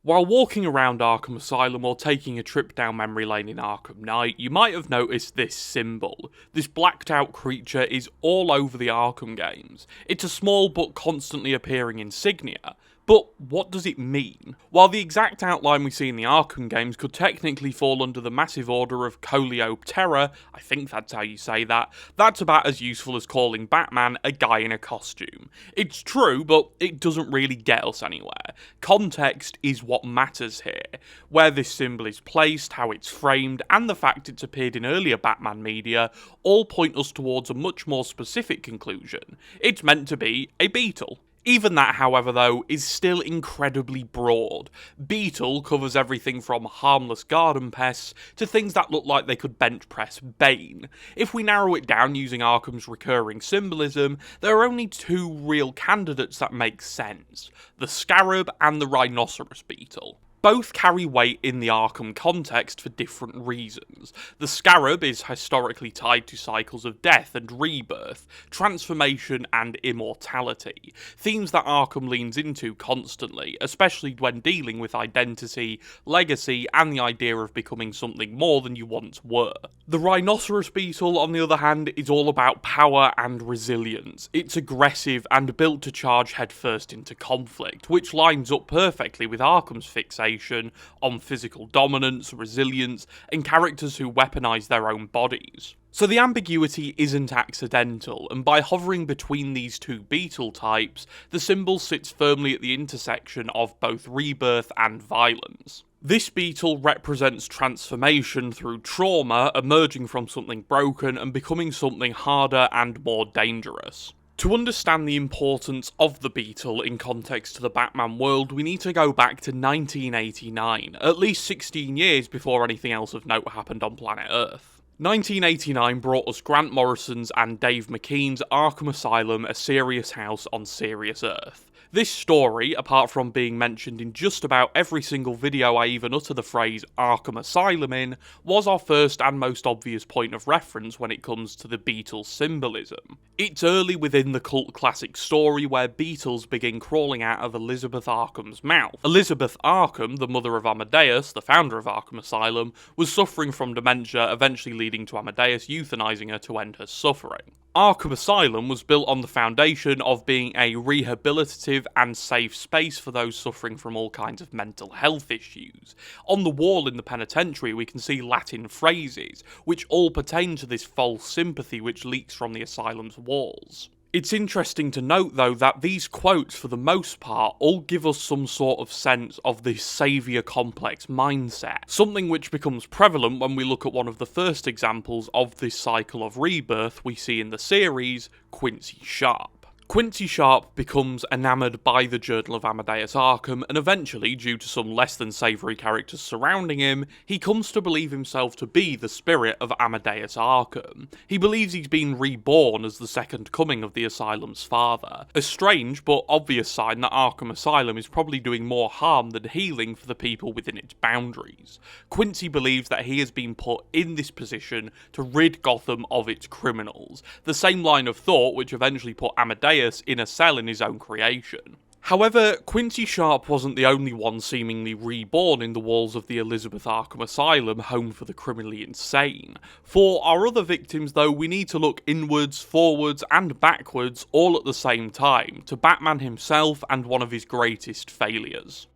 While walking around Arkham Asylum or taking a trip down memory lane in Arkham Knight, you might have noticed this symbol. This blacked out creature is all over the Arkham games. It's a small but constantly appearing insignia. But what does it mean? While the exact outline we see in the Arkham games could technically fall under the massive order of Coleoptera, I think that's how you say that, that's about as useful as calling Batman a guy in a costume. It's true, but it doesn't really get us anywhere. Context is what matters here. Where this symbol is placed, how it's framed, and the fact it's appeared in earlier Batman media all point us towards a much more specific conclusion. It's meant to be a beetle. Even that, however, though, is still incredibly broad. Beetle covers everything from harmless garden pests to things that look like they could bench press Bane. If we narrow it down using Arkham's recurring symbolism, there are only two real candidates that make sense: the Scarab and the Rhinoceros Beetle. Both carry weight in the Arkham context for different reasons. The Scarab is historically tied to cycles of death and rebirth, transformation and immortality, themes that Arkham leans into constantly, especially when dealing with identity, legacy, and the idea of becoming something more than you once were. The Rhinoceros Beetle, on the other hand, is all about power and resilience. It's aggressive and built to charge headfirst into conflict, which lines up perfectly with Arkham's fixation on physical dominance, resilience, and characters who weaponize their own bodies. So the ambiguity isn't accidental, and by hovering between these two beetle types, the symbol sits firmly at the intersection of both rebirth and violence. This beetle represents transformation through trauma, emerging from something broken and becoming something harder and more dangerous. To understand the importance of the beetle in context to the Batman world, we need to go back to 1989, at least 16 years before anything else of note happened on planet Earth. 1989 brought us Grant Morrison's and Dave McKean's Arkham Asylum: A Serious House on Serious Earth. This story, apart from being mentioned in just about every single video I even utter the phrase Arkham Asylum in, was our first and most obvious point of reference when it comes to the beetle symbolism. It's early within the cult classic story where beetles begin crawling out of Elizabeth Arkham's mouth. Elizabeth Arkham, the mother of Amadeus, the founder of Arkham Asylum, was suffering from dementia, eventually leading to Amadeus euthanizing her to end her suffering. Arkham Asylum was built on the foundation of being a rehabilitative and safe space for those suffering from all kinds of mental health issues. On the wall in the penitentiary we can see Latin phrases, which all pertain to this false sympathy which leaks from the asylum's walls. It's interesting to note, though, that these quotes, for the most part, all give us some sort of sense of this saviour complex mindset, something which becomes prevalent when we look at one of the first examples of this cycle of rebirth we see in the series, Quincy Sharp. Quincy Sharp becomes enamoured by the Journal of Amadeus Arkham, and eventually, due to some less than savoury characters surrounding him, he comes to believe himself to be the spirit of Amadeus Arkham. He believes he's been reborn as the second coming of the Asylum's father, a strange but obvious sign that Arkham Asylum is probably doing more harm than healing for the people within its boundaries. Quincy believes that he has been put in this position to rid Gotham of its criminals, the same line of thought which eventually put Amadeus in a cell in his own creation. However, Quincy Sharp wasn't the only one seemingly reborn in the walls of the Elizabeth Arkham Asylum, home for the criminally insane. For our other victims, though, we need to look inwards, forwards, and backwards all at the same time, to Batman himself and one of his greatest failures.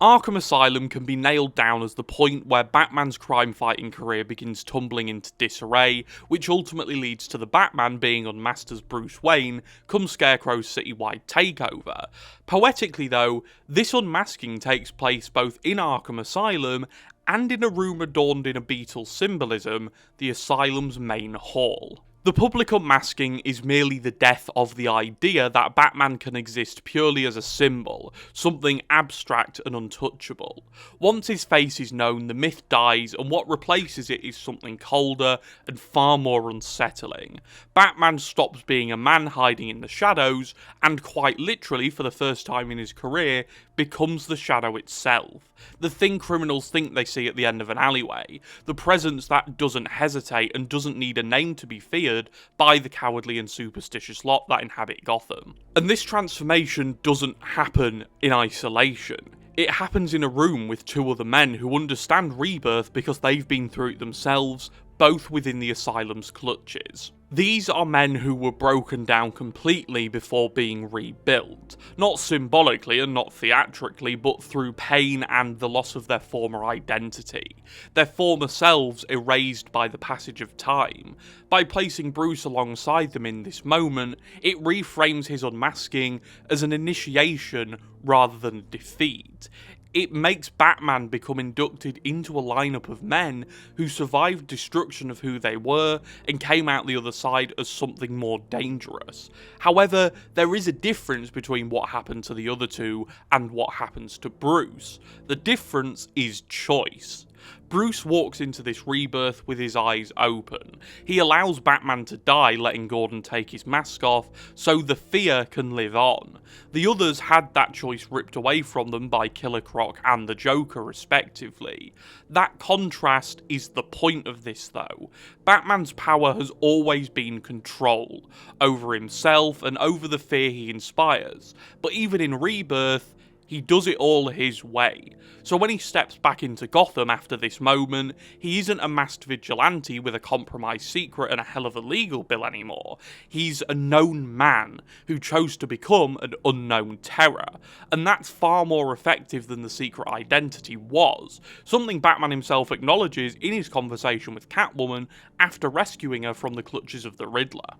Arkham Asylum can be nailed down as the point where Batman's crime-fighting career begins tumbling into disarray, which ultimately leads to the Batman being unmasked as Bruce Wayne come Scarecrow's citywide takeover. Poetically, though, this unmasking takes place both in Arkham Asylum and in a room adorned in a beetle symbolism, the Asylum's main hall. The public unmasking is merely the death of the idea that Batman can exist purely as a symbol, something abstract and untouchable. Once his face is known, the myth dies, and what replaces it is something colder and far more unsettling. Batman stops being a man hiding in the shadows, and quite literally, for the first time in his career, becomes the shadow itself. The thing criminals think they see at the end of an alleyway. The presence that doesn't hesitate and doesn't need a name to be feared by the cowardly and superstitious lot that inhabit Gotham. And this transformation doesn't happen in isolation. It happens in a room with two other men who understand rebirth because they've been through it themselves, both within the Asylum's clutches. These are men who were broken down completely before being rebuilt, not symbolically and not theatrically, but through pain and the loss of their former identity, their former selves erased by the passage of time. By placing Bruce alongside them in this moment, it reframes his unmasking as an initiation rather than a defeat. It makes Batman become inducted into a lineup of men who survived destruction of who they were and came out the other side as something more dangerous. However, there is a difference between what happened to the other two and what happens to Bruce. The difference is choice. Bruce walks into this rebirth with his eyes open. He allows Batman to die, letting Gordon take his mask off, so the fear can live on. The others had that choice ripped away from them by Killer Croc and the Joker, respectively. That contrast is the point of this, though. Batman's power has always been control, over himself and over the fear he inspires, but even in Rebirth, he does it all his way. So when he steps back into Gotham after this moment, he isn't a masked vigilante with a compromised secret and a hell of a legal bill anymore. He's a known man who chose to become an unknown terror, and that's far more effective than the secret identity was, something Batman himself acknowledges in his conversation with Catwoman after rescuing her from the clutches of the Riddler.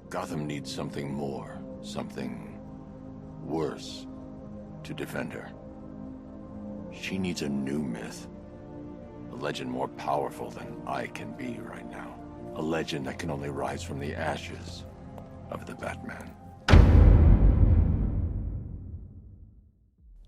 Gotham needs something more, something worse to defend her. She needs a new myth. A legend more powerful than I can be right now. A legend that can only rise from the ashes of the Batman.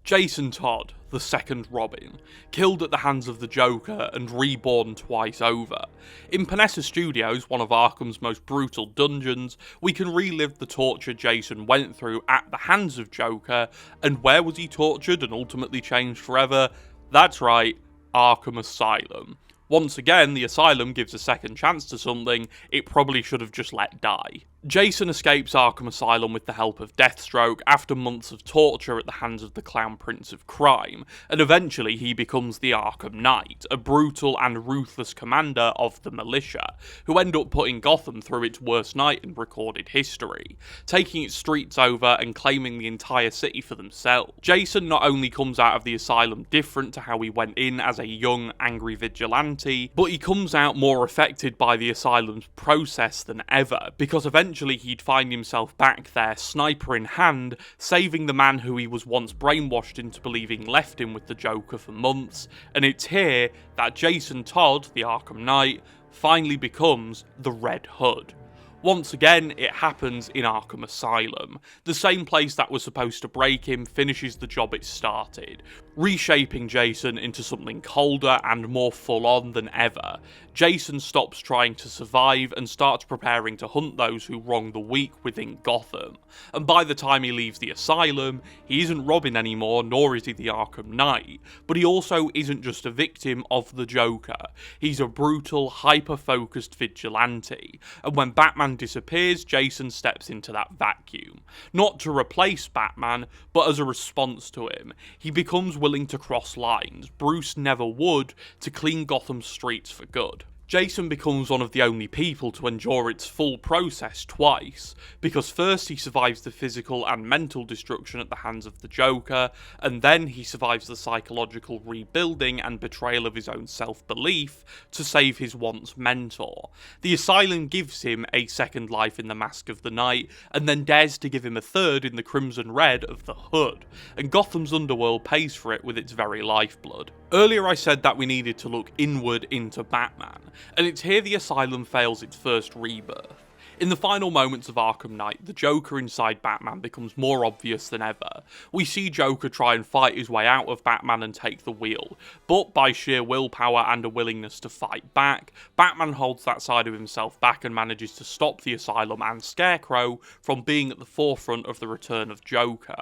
Jason Todd, the second Robin, killed at the hands of the Joker and reborn twice over. In Panessa Studios, one of Arkham's most brutal dungeons, we can relive the torture Jason went through at the hands of Joker, and where was he tortured and ultimately changed forever? That's right, Arkham Asylum. Once again, the Asylum gives a second chance to something it probably should have just let die. Jason escapes Arkham Asylum with the help of Deathstroke after months of torture at the hands of the Clown Prince of Crime, and eventually he becomes the Arkham Knight, a brutal and ruthless commander of the militia, who end up putting Gotham through its worst night in recorded history, taking its streets over and claiming the entire city for themselves. Jason not only comes out of the Asylum different to how he went in as a young, angry vigilante, but he comes out more affected by the Asylum's process than ever, because eventually he'd find himself back there, sniper in hand, saving the man who he was once brainwashed into believing left him with the Joker for months, and it's here that Jason Todd, the Arkham Knight, finally becomes the Red Hood. Once again, it happens in Arkham Asylum. The same place that was supposed to break him finishes the job it started, reshaping Jason into something colder and more full-on than ever. Jason stops trying to survive and starts preparing to hunt those who wrong the weak within Gotham. And by the time he leaves the Asylum, he isn't Robin anymore, nor is he the Arkham Knight, but he also isn't just a victim of the Joker. He's a brutal, hyper-focused vigilante, and when Batman disappears, Jason steps into that vacuum. Not to replace Batman, but as a response to him. He becomes willing to cross lines Bruce never would to clean Gotham's streets for good. Jason becomes one of the only people to endure its full process twice, because first he survives the physical and mental destruction at the hands of the Joker, and then he survives the psychological rebuilding and betrayal of his own self-belief to save his once mentor. The Asylum gives him a second life in the Mask of the Night, and then dares to give him a third in the Crimson Red of the Hood, and Gotham's underworld pays for it with its very lifeblood. Earlier I said that we needed to look inward into Batman, and it's here the Asylum fails its first rebirth. In the final moments of Arkham Knight, the Joker inside Batman becomes more obvious than ever. We see Joker try and fight his way out of Batman and take the wheel, but by sheer willpower and a willingness to fight back, Batman holds that side of himself back and manages to stop the Asylum and Scarecrow from being at the forefront of the return of Joker.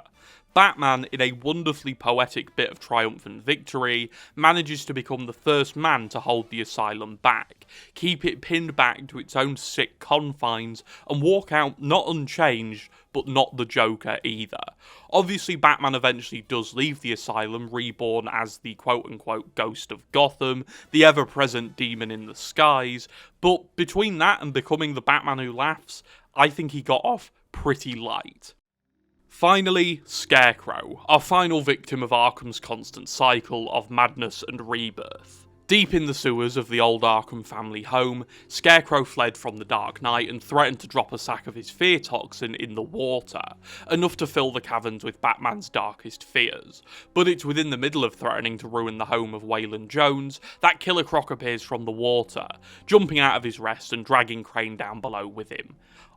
Batman, in a wonderfully poetic bit of triumphant victory, manages to become the first man to hold the Asylum back, keep it pinned back to its own sick confines, and walk out not unchanged, but not the Joker either. Obviously, Batman eventually does leave the Asylum, reborn as the quote-unquote ghost of Gotham, the ever-present demon in the skies, but between that and becoming the Batman who laughs, I think he got off pretty light. Finally, Scarecrow, our final victim of Arkham's constant cycle of madness and rebirth. Deep in the sewers of the old Arkham family home, Scarecrow fled from the Dark Knight and threatened to drop a sack of his fear toxin in the water, enough to fill the caverns with Batman's darkest fears. But it's within the middle of threatening to ruin the home of Wayland Jones that Killer Croc appears from the water, jumping out of his rest and dragging Crane down below with him.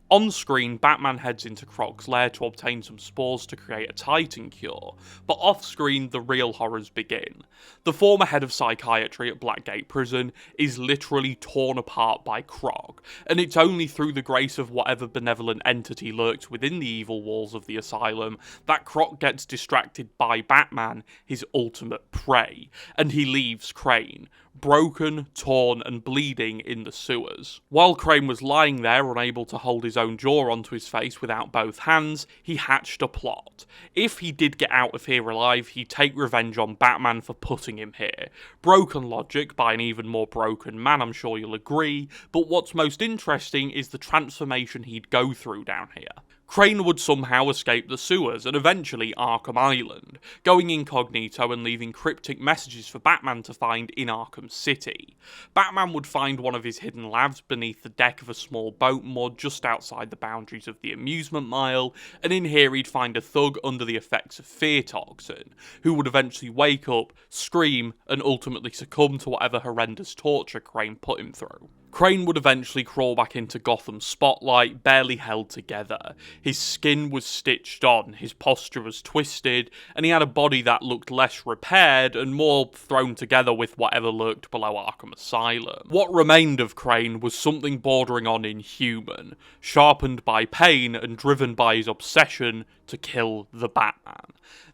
On screen, Batman heads into Croc's lair to obtain some spores to create a Titan cure, but off screen the real horrors begin. The former head of psychiatry at Blackgate Prison is literally torn apart by Croc, and it's only through the grace of whatever benevolent entity lurks within the evil walls of the asylum that Croc gets distracted by Batman, his ultimate prey, and he leaves Crane, broken, torn, and bleeding in the sewers. While Crane was lying there, unable to hold his own jaw onto his face without both hands, he hatched a plot. If he did get out of here alive, he'd take revenge on Batman for putting him here. Broken logic by an even more broken man, I'm sure you'll agree, but what's most interesting is the transformation he'd go through down here. Crane would somehow escape the sewers and eventually Arkham Island, going incognito and leaving cryptic messages for Batman to find in Arkham City. Batman would find one of his hidden labs beneath the deck of a small boat moored just outside the boundaries of the amusement mile, and in here he'd find a thug under the effects of fear toxin, who would eventually wake up, scream, and ultimately succumb to whatever horrendous torture Crane put him through. Crane would eventually crawl back into Gotham's spotlight, barely held together. His skin was stitched on, his posture was twisted, and he had a body that looked less repaired and more thrown together with whatever lurked below Arkham Asylum. What remained of Crane was something bordering on inhuman, sharpened by pain and driven by his obsession to kill the Batman.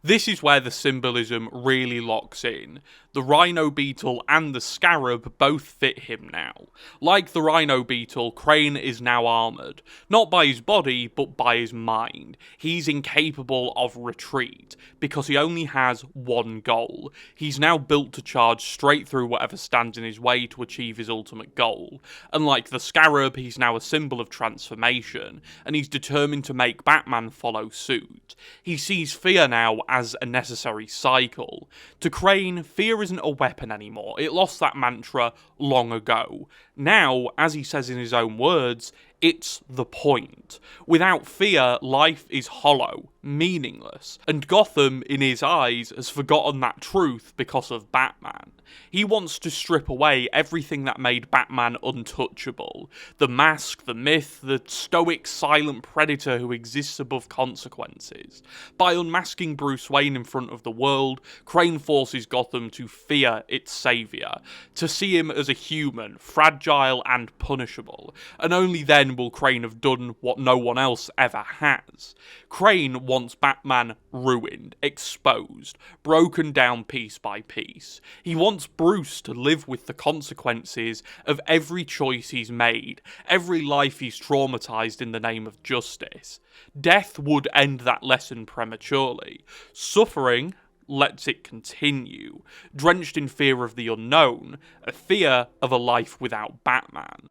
This is where the symbolism really locks in. The Rhino Beetle and the Scarab both fit him now. Like the Rhino Beetle, Crane is now armoured, not by his body, but by his mind. He's incapable of retreat, because he only has one goal. He's now built to charge straight through whatever stands in his way to achieve his ultimate goal. And like the Scarab, he's now a symbol of transformation, and he's determined to make Batman follow suit. He sees fear now as a necessary cycle. To Crane, fear isn't a weapon anymore. It lost that mantra long ago. Now, as he says in his own words, it's the point. Without fear, life is hollow, meaningless, and Gotham, in his eyes, has forgotten that truth because of Batman. He wants to strip away everything that made Batman untouchable. The mask, the myth, the stoic, silent predator who exists above consequences. By unmasking Bruce Wayne in front of the world, Crane forces Gotham to fear its saviour, to see him as a human, fragile and punishable, and only then will Crane have done what no one else ever has. Crane wants Batman ruined, exposed, broken down piece by piece. He wants Bruce to live with the consequences of every choice he's made, every life he's traumatized in the name of justice. Death would end that lesson prematurely. Suffering lets it continue, drenched in fear of the unknown, a fear of a life without Batman.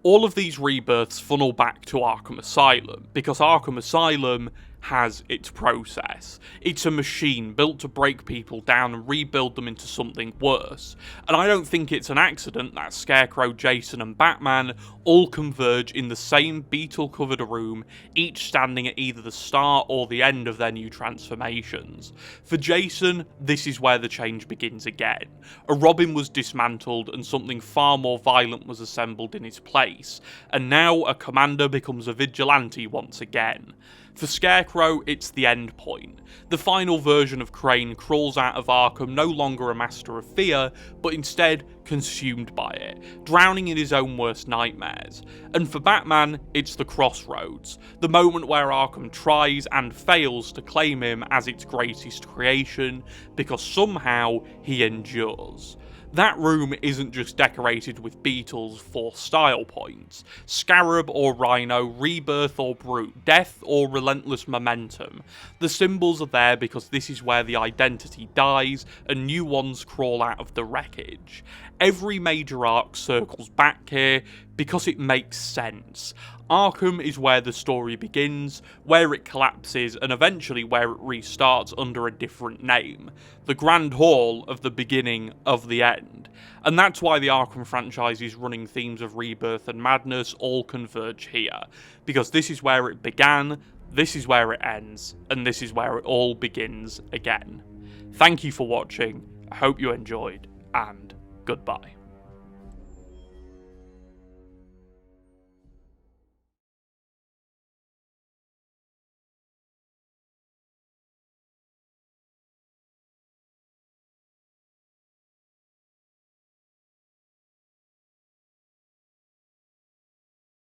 All of these rebirths funnel back to Arkham Asylum, because Arkham Asylum has its process. It's a machine built to break people down and rebuild them into something worse. And I don't think it's an accident that Scarecrow, Jason and Batman all converge in the same beetle-covered room, each standing at either the start or the end of their new transformations. For Jason, this is where the change begins again. A Robin was dismantled and something far more violent was assembled in his place. And now a commander becomes a vigilante once again. For Scarecrow, it's the end point. The final version of Crane crawls out of Arkham no longer a master of fear, but instead consumed by it, drowning in his own worst nightmares. And for Batman, it's the crossroads, the moment where Arkham tries and fails to claim him as its greatest creation, because somehow he endures. That room isn't just decorated with beetles for style points. Scarab or Rhino, Rebirth or Brute, Death or Relentless Momentum. The symbols are there because this is where the identity dies and new ones crawl out of the wreckage. Every major arc circles back here because it makes sense. Arkham is where the story begins, where it collapses, and eventually where it restarts under a different name. The Grand Hall of the beginning of the end. And that's why the Arkham franchise's running themes of rebirth and madness all converge here. Because this is where it began, this is where it ends, and this is where it all begins again. Thank you for watching, I hope you enjoyed, and goodbye.